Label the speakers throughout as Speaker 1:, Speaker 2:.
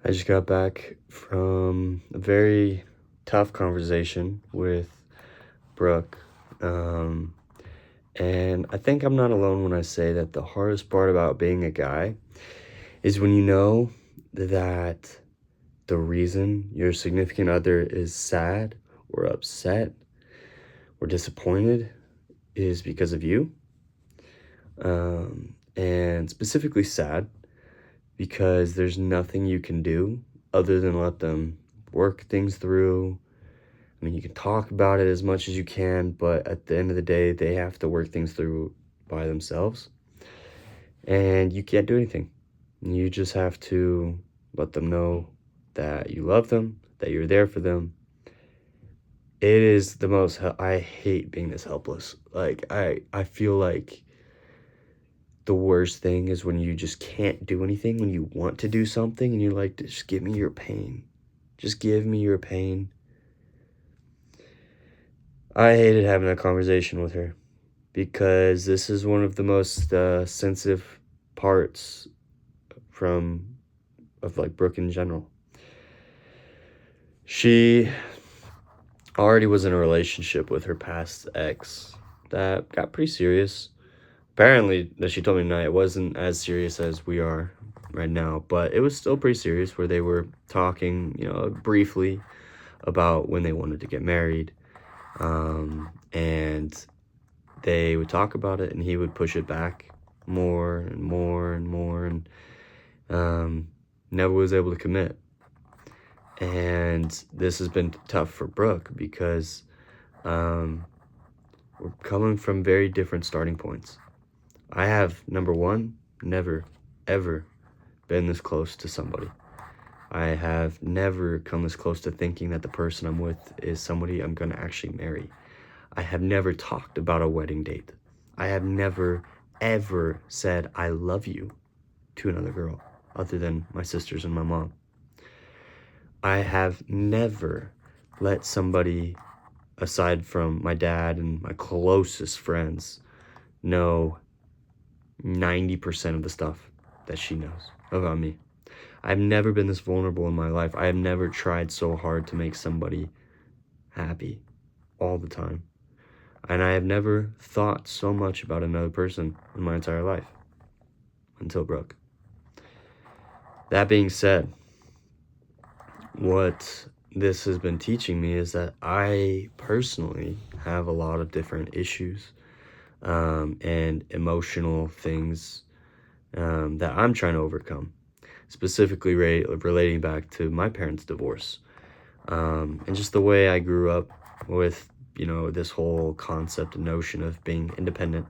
Speaker 1: I just got back from a very tough conversation with Brooke. Um, and I think I'm not alone when I say that the hardest part about being a guy is when you know that the reason your significant other is sad or upset or disappointed is because of you. And specifically sad because there's nothing you can do other than let them work things through. I mean, you can talk about it as much as you can, but at the end of the day, they have to work things through by themselves. And you can't do anything. You just have to let them know that you love them, that you're there for them. It is the most, I hate being this helpless. Like, I feel like the worst thing is when you just can't do anything, when you want to do something and you're like, just give me your pain. Just give me your pain. I hated having that conversation with her because this is one of the most sensitive parts of like Brooke in general. She already was in a relationship with her past ex that got pretty serious. Apparently, that she told me tonight, it wasn't as serious as we are right now, but it was still pretty serious where they were talking, briefly about when they wanted to get married. And they would talk about it and he would push it back more and more and more and never was able to commit. And this has been tough for Brooke because we're coming from very different starting points. I have, number one, never, ever been this close to somebody. I have never come this close to thinking that the person I'm with is somebody I'm going to actually marry. I have never talked about a wedding date. I have never, ever said I love you to another girl other than my sisters and my mom. I have never let somebody, aside from my dad and my closest friends, know 90% of the stuff that she knows about me. I've never been this vulnerable in my life. I have never tried so hard to make somebody happy all the time. And I have never thought so much about another person in my entire life until Brooke. That being said, what this has been teaching me is that I personally have a lot of different issues and emotional things that I'm trying to overcome, specifically relating back to my parents' divorce and just the way I grew up with, this whole concept and notion of being independent,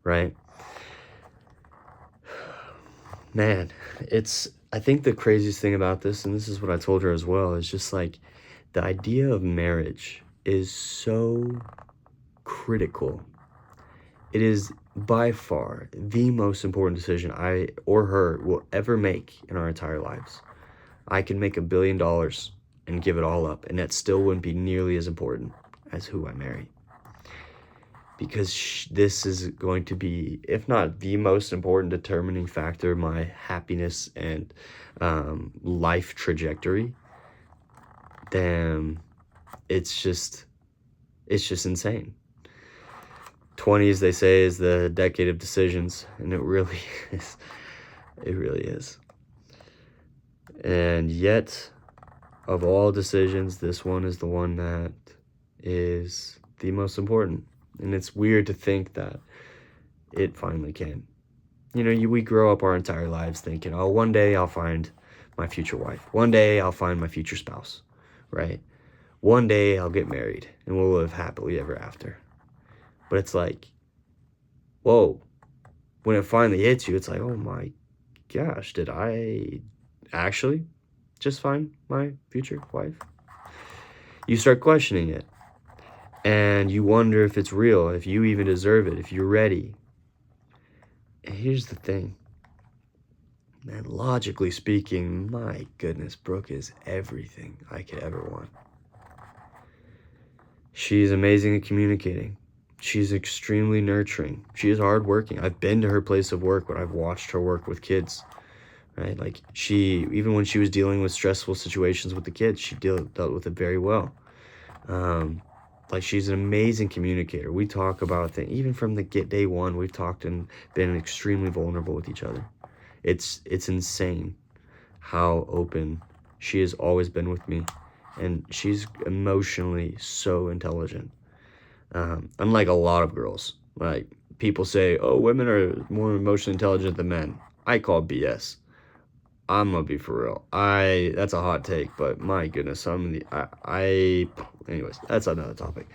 Speaker 1: right? Man, I think the craziest thing about this, and this is what I told her as well, is just like the idea of marriage is so critical. It is by far the most important decision I or her will ever make in our entire lives. I can make $1 billion and give it all up, and that still wouldn't be nearly as important as who I marry. Because this is going to be, if not the most important determining factor, my happiness and life trajectory, then it's just insane. 20s, they say, is the decade of decisions, and it really is. It really is. And yet, of all decisions, this one is the one that is the most important. And it's weird to think that it finally can. We grow up our entire lives thinking, oh, one day I'll find my future wife. One day I'll find my future spouse, right? One day I'll get married and we'll live happily ever after. But it's like, whoa, when it finally hits you, it's like, oh my gosh, did I actually just find my future wife? You start questioning it. And you wonder if it's real, if you even deserve it, if you're ready. And here's the thing. Man, logically speaking, my goodness, Brooke is everything I could ever want. She's amazing at communicating. She's extremely nurturing. She is hardworking. I've been to her place of work, but I've watched her work with kids, right? Like even when she was dealing with stressful situations with the kids, she dealt with it very well. Like she's an amazing communicator. We talk about things, even from the day one, we've talked and been extremely vulnerable with each other. It's insane how open she has always been with me, and she's emotionally so intelligent. Unlike a lot of girls, like people say, oh, women are more emotionally intelligent than men. I call BS. I'm gonna be for real. That's a hot take, but my goodness, anyways, that's another topic.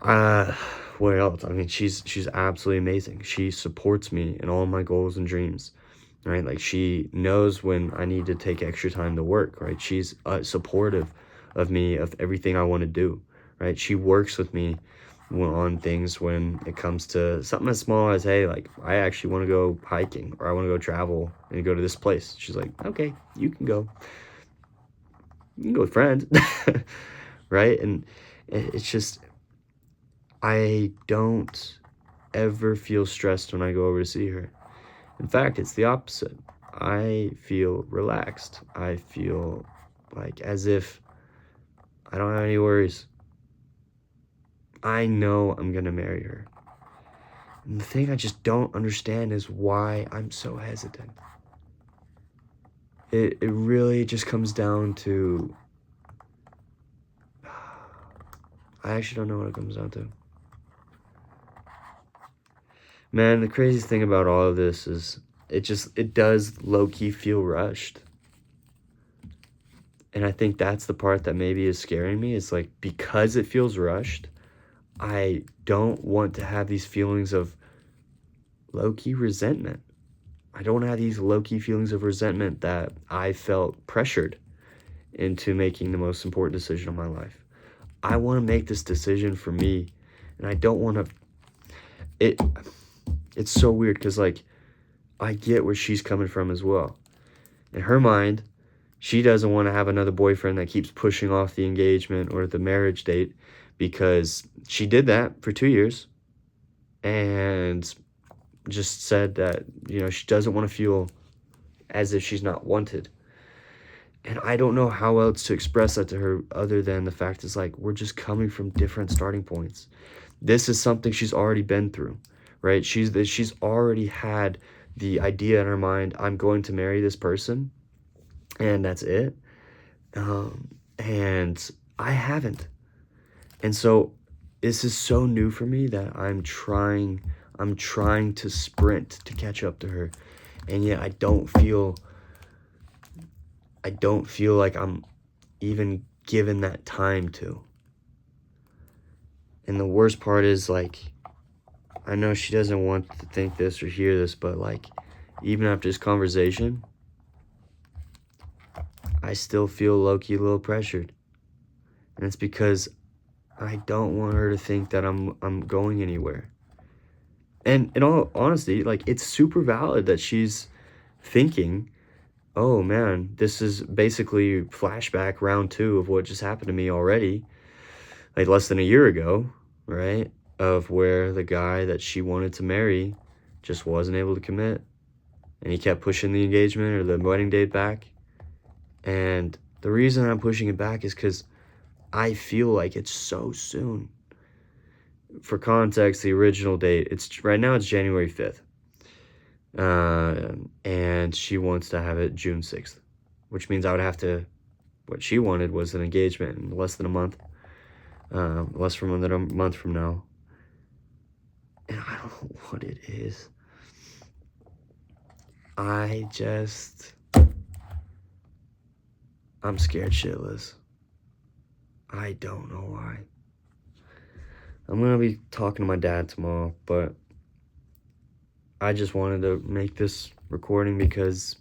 Speaker 1: Uh, what else? I mean, she's absolutely amazing. She supports me in all my goals and dreams, right? Like she knows when I need to take extra time to work, right? She's supportive of me, of everything I want to do, right? She works with me on things when it comes to something as small as, hey, like I actually want to go hiking, or I want to go travel and go to this place. She's like, okay, you can go with friends. Right? And it's just, I don't ever feel stressed when I go over to see her. In fact, it's the opposite. I feel relaxed. I feel like as if I don't have any worries. I know I'm gonna marry her. And the thing I just don't understand is why I'm so hesitant. It really just comes down to, I actually don't know what it comes down to. Man, the craziest thing about all of this is it does low-key feel rushed. And I think that's the part that maybe is scaring me, is like, because it feels rushed, I don't want to have these feelings of low-key resentment. I don't have these low-key feelings of resentment that I felt pressured into making the most important decision of my life. I want to make this decision for me, and I don't want to. It's so weird because, like, I get where she's coming from as well. In her mind, she doesn't want to have another boyfriend that keeps pushing off the engagement or the marriage date, because she did that for 2 years and just said that, she doesn't want to feel as if she's not wanted. And I don't know how else to express that to her other than the fact is, like, we're just coming from different starting points. This is something she's already been through, right? She's already had the idea in her mind, I'm going to marry this person, and that's it. And I haven't. And so this is so new for me that I'm trying to sprint to catch up to her. And yet I don't feel like I'm even given that time to. And the worst part is, like, I know she doesn't want to think this or hear this, but, like, even after this conversation, I still feel low-key a little pressured. And it's because I don't want her to think that I'm going anywhere. And in all honesty, like, it's super valid that she's thinking, oh man, this is basically flashback round 2 of what just happened to me already, like less than a year ago, right? Of where the guy that she wanted to marry just wasn't able to commit. And he kept pushing the engagement or the wedding date back. And the reason I'm pushing it back is because I feel like it's so soon. For context, the original date, right now it's January 5th. And she wants to have it June 6th, which means I would have to, what she wanted was an engagement in less than a month, less than a month from now. And I don't know what it is. I'm scared shitless. I don't know why. I'm gonna be talking to my dad tomorrow, but I just wanted to make this recording because,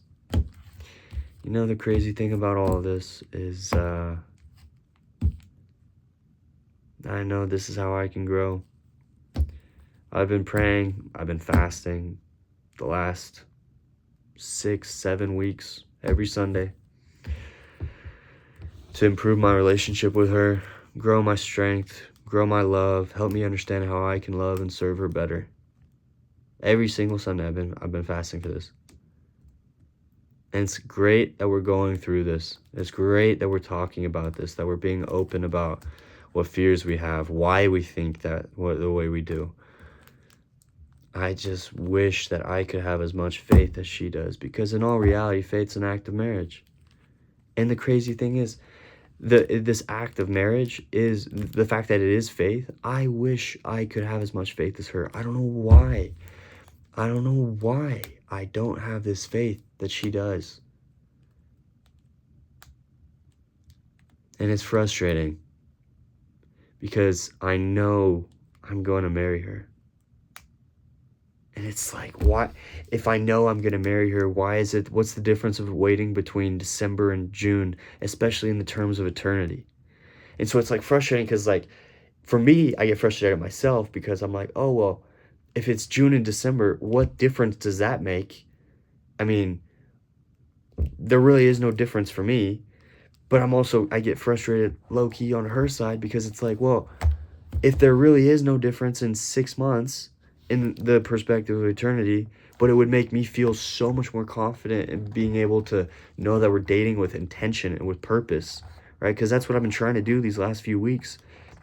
Speaker 1: the crazy thing about all of this is, I know this is how I can grow. I've been praying, I've been fasting the last 6-7 weeks, every Sunday, to improve my relationship with her, grow my strength, grow my love, help me understand how I can love and serve her better. Every single Sunday I've been fasting for this. And it's great that we're going through this. It's great that we're talking about this, that we're being open about what fears we have, why we think the way we do. I just wish that I could have as much faith as she does, because in all reality, faith's an act of marriage. And the crazy thing is, this act of marriage is the fact that it is faith. I wish I could have as much faith as her. I don't know why. I don't know why I don't have this faith that she does. And it's frustrating because I know I'm going to marry her. And it's like, why? If I know I'm going to marry her, what's the difference of waiting between December and June, especially in the terms of eternity? And so it's like frustrating because, like, for me, I get frustrated at myself because I'm like, oh, well, if it's June and December, what difference does that make? I mean, there really is no difference for me. But I get frustrated low key on her side because it's like, well, if there really is no difference in 6 months in the perspective of eternity, but it would make me feel so much more confident in being able to know that we're dating with intention and with purpose, right? Because that's what I've been trying to do these last few weeks,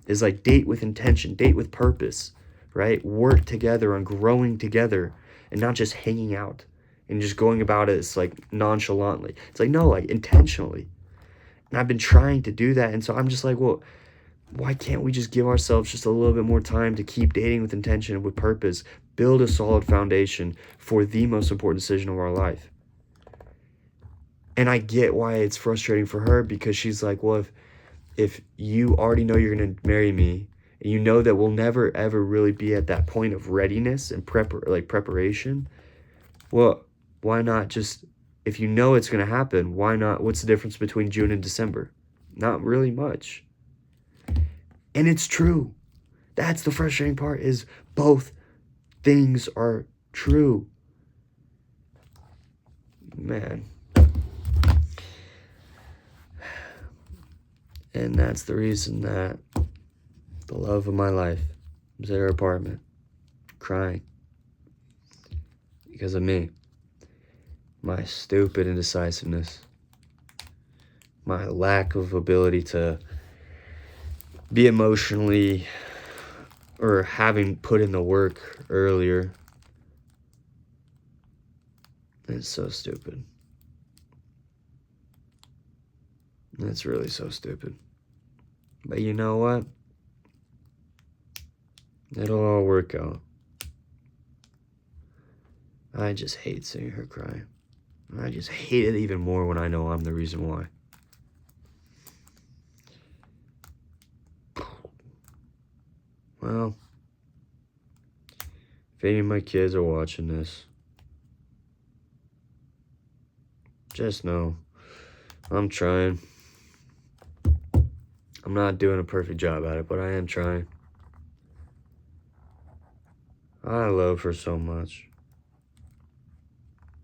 Speaker 1: is like date with intention, date with purpose, right? Work together on growing together and not just hanging out and just going about it as like nonchalantly. It's like, no, like intentionally. And I've been trying to do that. And so I'm just like, well, why can't we just give ourselves just a little bit more time to keep dating with intention and with purpose, build a solid foundation for the most important decision of our life? And I get why it's frustrating for her, because she's like, well, if you already know you're going to marry me, and you know that we'll never, ever really be at that point of readiness and preparation, well, why not just, if you know it's going to happen, why not? What's the difference between June and December? Not really much. And it's true. That's the frustrating part, is both things are true. Man. And that's the reason that the love of my life was at her apartment, crying. Because of me. My stupid indecisiveness. My lack of ability to be emotionally, or having put in the work earlier. It's so stupid. It's really so stupid. But you know what? It'll all work out. I just hate seeing her cry. I just hate it even more when I know I'm the reason why. Well, if any of my kids are watching this, just know I'm trying. I'm not doing a perfect job at it, but I am trying. I love her so much.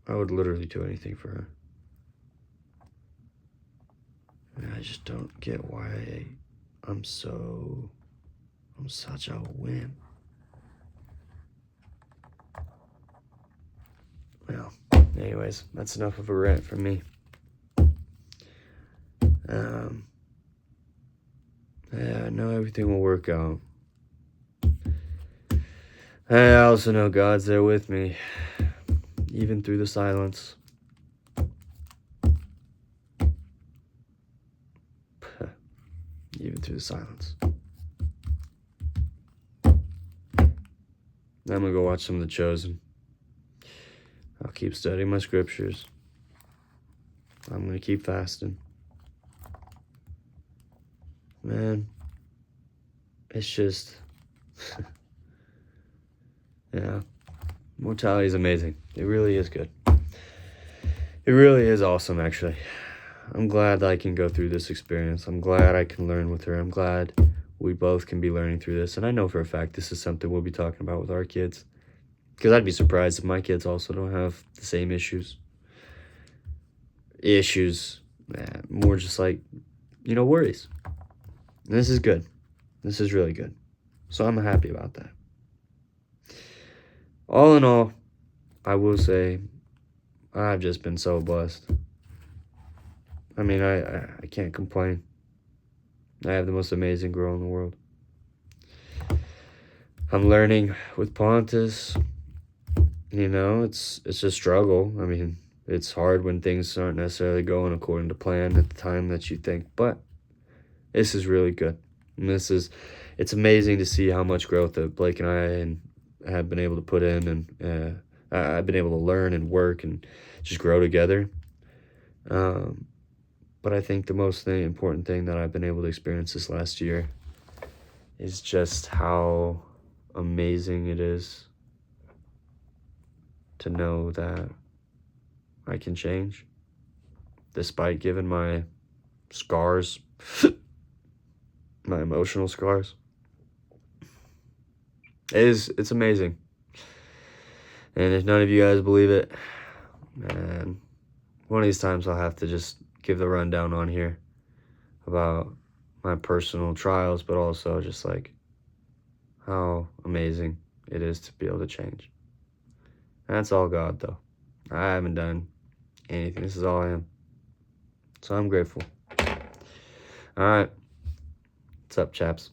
Speaker 1: I would literally do anything for her. And I just don't get why I'm such a wimp. Well, anyways, that's enough of a rant from me. Yeah, I know everything will work out. I also know God's there with me, even through the silence. Even through the silence. I'm gonna go watch some of The Chosen. I'll keep studying my scriptures. I'm gonna keep fasting. Man, it's just, yeah, mortality is amazing. It really is good. It really is awesome, actually. I'm glad that I can go through this experience. I'm glad I can learn with her. I'm glad we both can be learning through this. And I know for a fact this is something we'll be talking about with our kids. Because I'd be surprised if my kids also don't have the same issues. More just like, worries. And this is good. This is really good. So I'm happy about that. All in all, I will say I've just been so blessed. I mean, I can't complain. I have the most amazing girl in the world. I'm learning with Pontus. You know, it's a struggle. I mean, it's hard when things aren't necessarily going according to plan at the time that you think, but this is really good. And it's amazing to see how much growth that Blake and I have been able to put in, and I've been able to learn and work and just grow together. But I think the most important thing that I've been able to experience this last year is just how amazing it is to know that I can change despite given my scars, my emotional scars. It's amazing. And if none of you guys believe it, man, one of these times I'll have to just give the rundown on here about my personal trials, but also just like how amazing it is to be able to change. That's all God, though. I haven't done anything. This is all I am. So I'm grateful. All right. What's up, chaps?